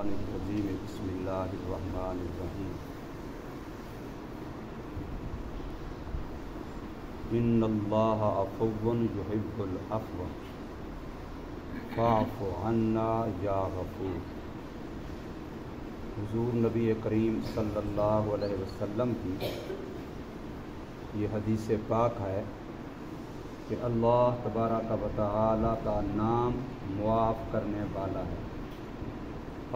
الشیطان الرجیم بسم اللہ الرحمن الرحیم ان اللہ عفو یحب العفو فاعف عنا یا غفور۔ حضور نبی کریم صلی اللہ علیہ وسلم کی یہ حدیث پاک ہے کہ اللہ تبارک و تعالی کا نام معاف کرنے والا ہے،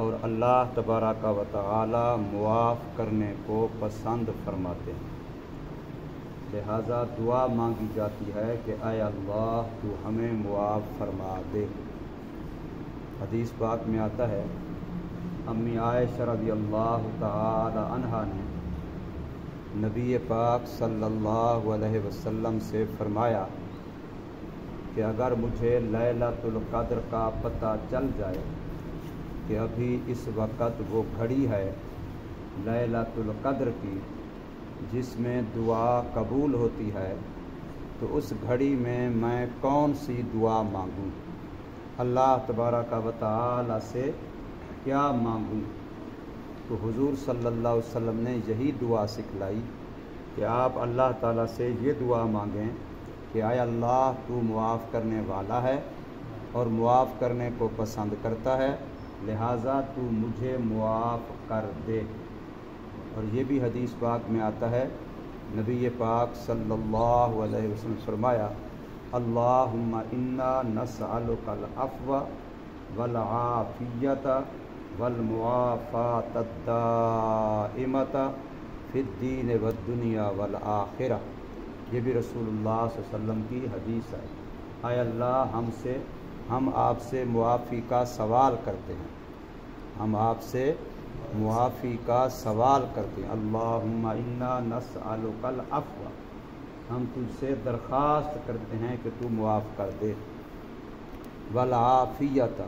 اور اللہ تبارک و تعالی معاف کرنے کو پسند فرماتے ہیں، لہذا دعا مانگی جاتی ہے کہ اے اللہ تو ہمیں معاف فرما دے۔ حدیث پاک میں آتا ہے امی عائشہ رضی اللہ تعالی عنہا نے نبی پاک صلی اللہ علیہ وسلم سے فرمایا کہ اگر مجھے لیلۃ القدر کا پتہ چل جائے کہ ابھی اس وقت وہ گھڑی ہے لیلۃ القدر کی جس میں دعا قبول ہوتی ہے، تو اس گھڑی میں کون سی دعا مانگوں، اللہ تبارک و تعالی سے کیا مانگوں؟ تو حضور صلی اللہ علیہ وسلم نے یہی دعا سکھلائی کہ آپ اللہ تعالیٰ سے یہ دعا مانگیں کہ اے اللہ تو معاف کرنے والا ہے اور معاف کرنے کو پسند کرتا ہے، لہٰذا تو مجھے معاف کر دے۔ اور یہ بھی حدیث پاک میں آتا ہے، نبی پاک صلی اللہ علیہ وسلم فرمایا اللہم انا نسألک العفو والعافیت والمعافاۃ الدائمۃ فی الدین والدنیا والآخرہ۔ یہ بھی رسول اللہ صلی اللہ علیہ وسلم کی حدیث ہے۔ اے اللہ ہم آپ سے معافی کا سوال کرتے ہیں، ہم آپ سے معافی کا سوال کرتے ہیں۔ اللہم انا نسألک العفو، ہم تجھ سے درخواست کرتے ہیں کہ تو معاف کر دے، والعافیت،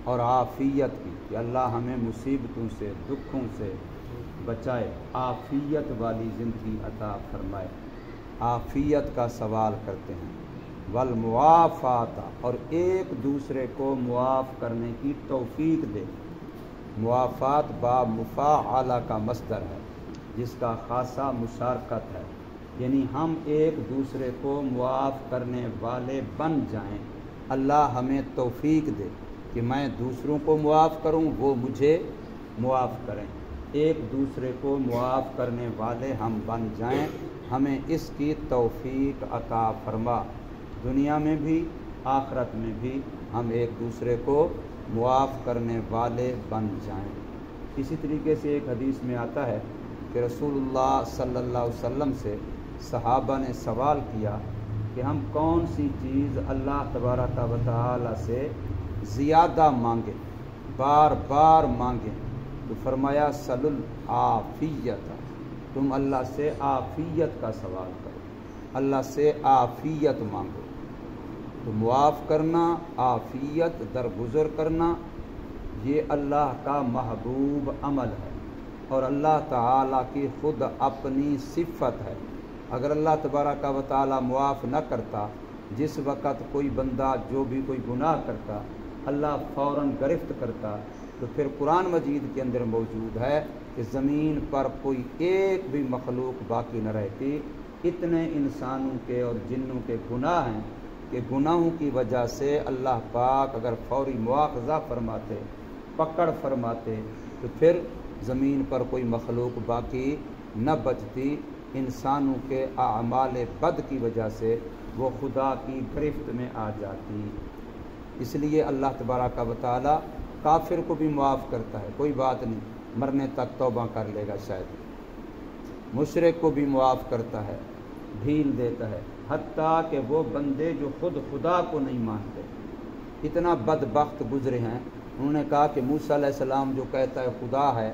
اور عافیت کی کہ اللہ ہمیں مصیبتوں سے دکھوں سے بچائے، عافیت والی زندگی عطا فرمائے، عافیت کا سوال کرتے ہیں، والمعافات، اور ایک دوسرے کو معاف کرنے کی توفیق دے۔ معافات با مفاعلہ کا مصدر ہے جس کا خاصہ مشارکت ہے، یعنی ہم ایک دوسرے کو معاف کرنے والے بن جائیں، اللہ ہمیں توفیق دے کہ میں دوسروں کو معاف کروں، وہ مجھے معاف کریں، ایک دوسرے کو معاف کرنے والے ہم بن جائیں، ہمیں اس کی توفیق عطا فرما، دنیا میں بھی آخرت میں بھی ہم ایک دوسرے کو معاف کرنے والے بن جائیں۔ اسی طریقے سے ایک حدیث میں آتا ہے کہ رسول اللہ صلی اللہ علیہ وسلم سے صحابہ نے سوال کیا کہ ہم کون سی چیز اللہ تبارک و تعالی سے زیادہ مانگیں، بار بار مانگیں؟ تو فرمایا سل العافیت، تم اللہ سے عافیت کا سوال کرو، اللہ سے عافیت مانگو۔ تو معاف کرنا، عافیت درگزر کرنا، یہ اللہ کا محبوب عمل ہے اور اللہ تعالیٰ کی خود اپنی صفت ہے۔ اگر اللہ تبارک و تعالیٰ معاف نہ کرتا، جس وقت کوئی بندہ جو بھی کوئی گناہ کرتا اللہ فوراً گرفت کرتا، تو پھر قرآن مجید کے اندر موجود ہے کہ زمین پر کوئی ایک بھی مخلوق باقی نہ رہتی، اتنے انسانوں کے اور جنوں کے گناہ ہیں کہ گناہوں کی وجہ سے اللہ پاک اگر فوری مواخذہ فرماتے، پکڑ فرماتے، تو پھر زمین پر کوئی مخلوق باقی نہ بچتی، انسانوں کے اعمال بد کی وجہ سے وہ خدا کی گرفت میں آ جاتی۔ اس لیے اللہ تبارک و تعالی کافر کو بھی معاف کرتا ہے، کوئی بات نہیں، مرنے تک توبہ کر لے گا شاید، مشرک کو بھی معاف کرتا ہے، ڈھیل دیتا ہے، حتیٰ کہ وہ بندے جو خود خدا کو نہیں مانتے، اتنا بدبخت گزرے ہیں۔ انہوں نے کہا کہ موسیٰ علیہ السلام جو کہتا ہے خدا ہے،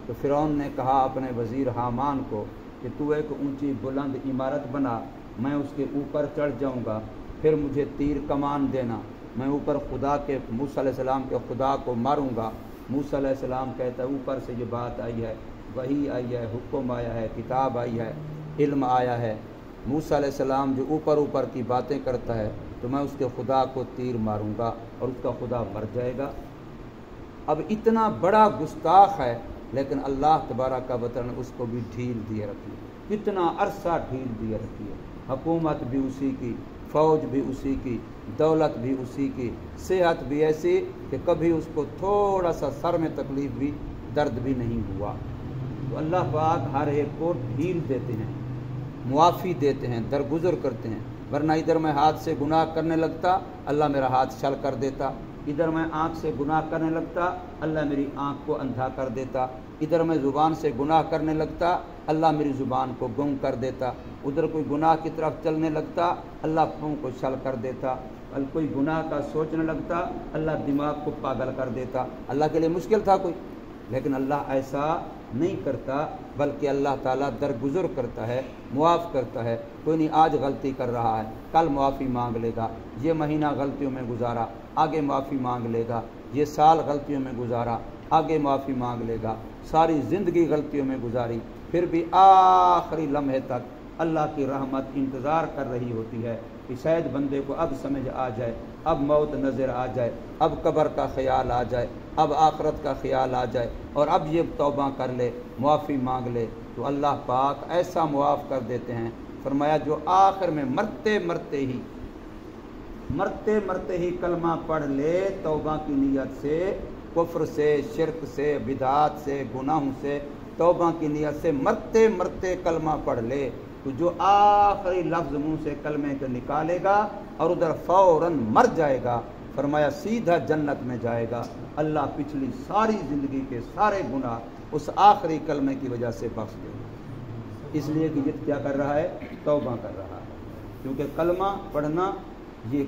تو فرعون نے کہا اپنے وزیر حامان کو کہ تو ایک اونچی بلند عمارت بنا، میں اس کے اوپر چڑھ جاؤں گا، پھر مجھے تیر کمان دینا، میں اوپر خدا کے موسیٰ علیہ السلام کے خدا کو ماروں گا۔ موسیٰ علیہ السلام کہتا ہے اوپر سے یہ بات آئی ہے، وحی آئی ہے، حکم آیا ہے، کتاب آئی ہے، علم آیا ہے۔ موسیٰ علیہ السلام جو اوپر کی باتیں کرتا ہے تو میں اس کے خدا کو تیر ماروں گا اور اس کا خدا مر جائے گا۔ اب اتنا بڑا گستاخ ہے لیکن اللہ تبارک و تعالی نے اس کو بھی ڈھیل دیے رکھی ہے، کتنا عرصہ ڈھیل دیے رکھی ہے، حکومت بھی اسی کی، فوج بھی اسی کی، دولت بھی اسی کی، صحت بھی ایسی کہ کبھی اس کو تھوڑا سا سر میں تکلیف بھی درد بھی نہیں ہوا۔ تو اللہ پاک ہر ایک کو ڈھیل دیتے ہیں، معافی دیتے ہیں، درگزر کرتے ہیں، ورنہ ادھر میں ہاتھ سے گناہ کرنے لگتا اللہ میرا ہاتھ چھل کر دیتا، ادھر میں آنکھ سے گناہ کرنے لگتا اللہ میری آنکھ کو اندھا کر دیتا، ادھر میں زبان سے گناہ کرنے لگتا اللہ میری زبان کو گم کر دیتا، ادھر کوئی گناہ کی طرف چلنے لگتا اللہ پاؤں کو چھل کر دیتا، کوئی گناہ کا سوچنے لگتا اللہ دماغ کو پاگل کر دیتا۔ اللہ کے لیے مشکل تھا کوئی، لیکن اللہ ایسا نہیں کرتا، بلکہ اللہ تعالیٰ درگزر کرتا ہے، معاف کرتا ہے۔ کوئی نہیں آج غلطی کر رہا ہے کل معافی مانگ لے گا، یہ مہینہ غلطیوں میں گزارا آگے معافی مانگ لے گا، یہ سال غلطیوں میں گزارا آگے معافی مانگ لے گا، ساری زندگی غلطیوں میں گزاری پھر بھی آخری لمحے تک اللہ کی رحمت انتظار کر رہی ہوتی ہے کہ شاید بندے کو اب سمجھ آ جائے، اب موت نظر آ جائے، اب قبر کا خیال آ جائے، اب آخرت کا خیال آ جائے اور اب یہ توبہ کر لے، معافی مانگ لے، تو اللہ پاک ایسا معاف کر دیتے ہیں۔ فرمایا جو آخر میں مرتے مرتے ہی کلمہ پڑھ لے توبہ کی نیت سے، کفر سے، شرک سے، بدعات سے، گناہوں سے توبہ کی نیت سے مرتے کلمہ پڑھ لے، تو جو آخری لفظ منہ سے کلمے کے نکالے گا اور ادھر فوراً مر جائے گا، فرمایا سیدھا جنت میں جائے گا۔ اللہ پچھلی ساری زندگی کے سارے گناہ اس آخری کلمے کی وجہ سے بخش دے گا، اس لیے کہ یہ کیا کر رہا ہے؟ توبہ کر رہا ہے، کیونکہ کلمہ پڑھنا یہ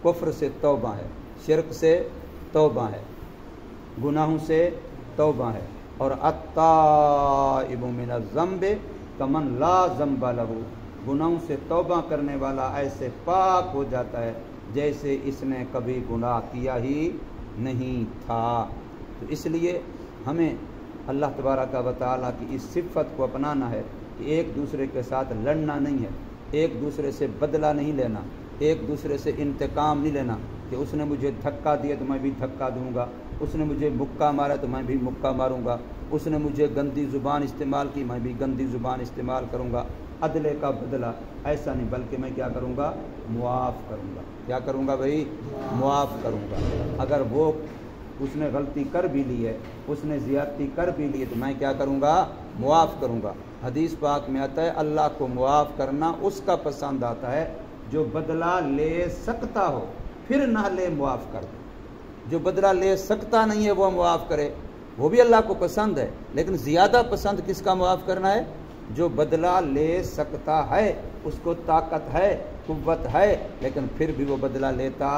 کفر سے توبہ ہے، شرک سے توبہ ہے، گناہوں سے توبہ ہے، اور التائب من الذنب کمن لا ذنب لہ، گناہوں سے توبہ کرنے والا ایسے پاک ہو جاتا ہے جیسے اس نے کبھی گناہ کیا ہی نہیں تھا۔ تو اس لیے ہمیں اللہ تبارک و تعالیٰ کی اس صفت کو اپنانا ہے کہ ایک دوسرے کے ساتھ لڑنا نہیں ہے، ایک دوسرے سے بدلہ نہیں لینا، ایک دوسرے سے انتقام نہیں لینا کہ اس نے مجھے دھکا دیا تو میں بھی دھکا دوں گا، اس نے مجھے مکہ مارا تو میں بھی مکہ ماروں گا، اس نے مجھے گندی زبان استعمال کی میں بھی گندی زبان استعمال کروں گا۔ عدلے کا بدلہ ایسا نہیں، بلکہ میں کیا کروں گا؟ معاف کروں گا۔ کیا کروں گا بھائی؟ معاف کروں گا۔ اگر وہ اس نے غلطی کر بھی لی ہے، اس نے زیادتی کر بھی لی ہے تو میں کیا کروں گا؟ معاف کروں گا۔ حدیث پاک میں آتا ہے اللہ کو معاف کرنا اس کا پسند آتا ہے جو بدلہ لے سکتا ہو، پھر نہ لے معاف کر دے۔ جو بدلہ لے سکتا نہیں ہے وہ معاف کرے، وہ بھی اللہ کو پسند ہے، لیکن زیادہ پسند کس کا معاف کرنا ہے؟ جو بدلہ لے سکتا ہے، اس کو طاقت ہے، قوت ہے، لیکن پھر بھی وہ بدلہ لیتا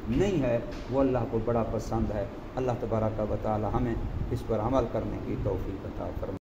نہیں ہے، وہ اللہ کو بڑا پسند ہے۔ اللہ تبارک و تعالی ہمیں اس پر عمل کرنے کی توفیق عطا فرمائے۔